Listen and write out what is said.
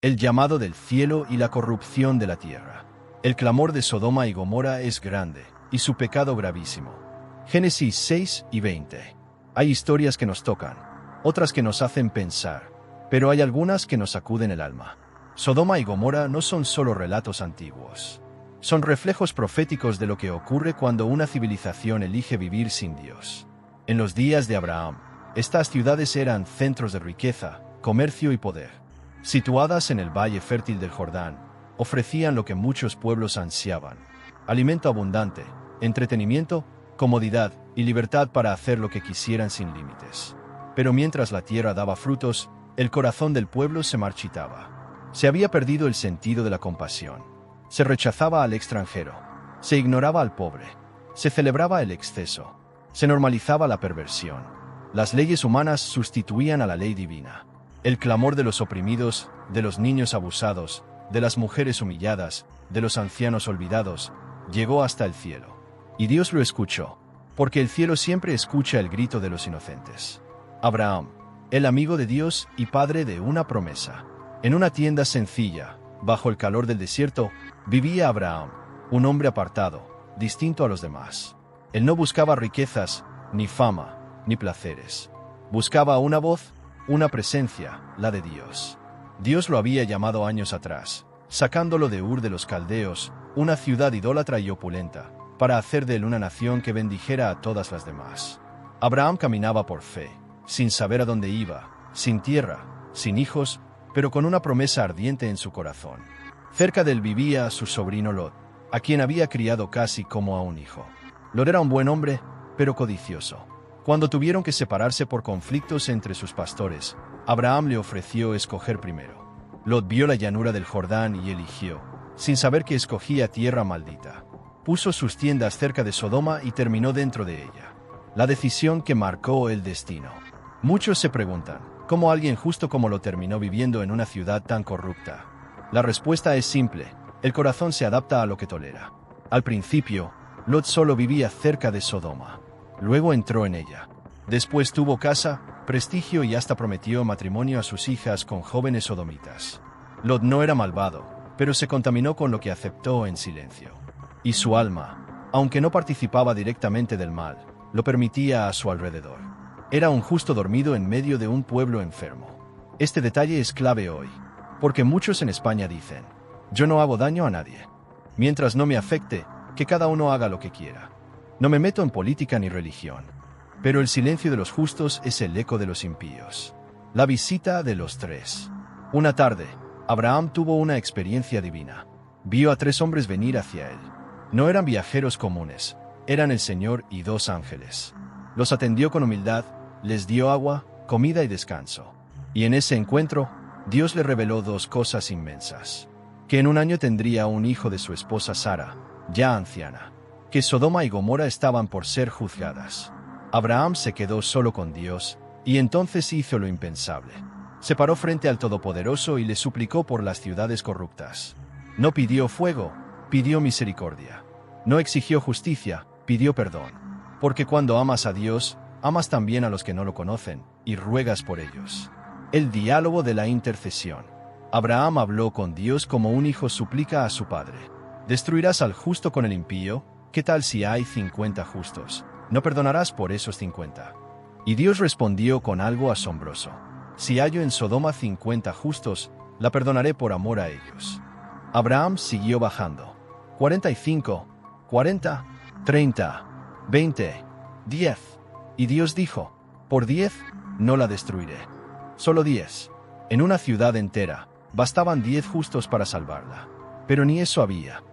el llamado del cielo y la corrupción de la tierra. El clamor de Sodoma y Gomorra es grande, y su pecado gravísimo. Génesis 6 y 20. Hay historias que nos tocan, otras que nos hacen pensar, pero hay algunas que nos sacuden el alma. Sodoma y Gomorra no son solo relatos antiguos. Son reflejos proféticos de lo que ocurre cuando una civilización elige vivir sin Dios. En los días de Abraham, estas ciudades eran centros de riqueza, comercio y poder. Situadas en el valle fértil del Jordán, ofrecían lo que muchos pueblos ansiaban: alimento abundante, entretenimiento, comodidad y libertad para hacer lo que quisieran sin límites. Pero mientras la tierra daba frutos, el corazón del pueblo se marchitaba. Se había perdido el sentido de la compasión. Se rechazaba al extranjero. Se ignoraba al pobre. Se celebraba el exceso. Se normalizaba la perversión. Las leyes humanas sustituían a la ley divina. El clamor de los oprimidos, de los niños abusados, de las mujeres humilladas, de los ancianos olvidados, llegó hasta el cielo. Y Dios lo escuchó, porque el cielo siempre escucha el grito de los inocentes. Abraham, el amigo de Dios y padre de una promesa. En una tienda sencilla, bajo el calor del desierto, vivía Abraham, un hombre apartado, distinto a los demás. Él no buscaba riquezas, ni fama, ni placeres. Buscaba una voz, una presencia, la de Dios. Dios lo había llamado años atrás, sacándolo de Ur de los Caldeos, una ciudad idólatra y opulenta, para hacer de él una nación que bendijera a todas las demás. Abraham caminaba por fe, sin saber a dónde iba, sin tierra, sin hijos, pero con una promesa ardiente en su corazón. Cerca de él vivía su sobrino Lot, a quien había criado casi como a un hijo. Lot era un buen hombre, pero codicioso. Cuando tuvieron que separarse por conflictos entre sus pastores, Abraham le ofreció escoger primero. Lot vio la llanura del Jordán y eligió, sin saber que escogía tierra maldita. Puso sus tiendas cerca de Sodoma y terminó dentro de ella. La decisión que marcó el destino. Muchos se preguntan, ¿cómo alguien justo como Lot terminó viviendo en una ciudad tan corrupta? La respuesta es simple: el corazón se adapta a lo que tolera. Al principio, Lot solo vivía cerca de Sodoma. Luego entró en ella. Después tuvo casa, prestigio y hasta prometió matrimonio a sus hijas con jóvenes sodomitas. Lot no era malvado, pero se contaminó con lo que aceptó en silencio. Y su alma, aunque no participaba directamente del mal, lo permitía a su alrededor. Era un justo dormido en medio de un pueblo enfermo. Este detalle es clave hoy, porque muchos en España dicen: yo no hago daño a nadie. Mientras no me afecte, que cada uno haga lo que quiera. No me meto en política ni religión. Pero el silencio de los justos es el eco de los impíos. La visita de los tres. Una tarde, Abraham tuvo una experiencia divina. Vio a 3 hombres venir hacia él. No eran viajeros comunes, eran el Señor y 2 ángeles. Los atendió con humildad, les dio agua, comida y descanso. Y en ese encuentro, Dios le reveló 2 cosas inmensas: que en un año tendría un hijo de su esposa Sara, ya anciana; que Sodoma y Gomorra estaban por ser juzgadas. Abraham se quedó solo con Dios, y entonces hizo lo impensable. Se paró frente al Todopoderoso y le suplicó por las ciudades corruptas. No pidió fuego, pidió misericordia. No exigió justicia, pidió perdón. Porque cuando amas a Dios, amas también a los que no lo conocen, y ruegas por ellos. El diálogo de la intercesión. Abraham habló con Dios como un hijo suplica a su padre. ¿Destruirás al justo con el impío? ¿Qué tal si hay 50 justos? ¿No perdonarás por esos 50? Y Dios respondió con algo asombroso: si hallo en Sodoma 50 justos, la perdonaré por amor a ellos. Abraham siguió bajando. 45, 40, 30, 20, 10. Y Dios dijo: por 10, no la destruiré. Solo 10. En una ciudad entera, bastaban 10 justos para salvarla. Pero ni eso había.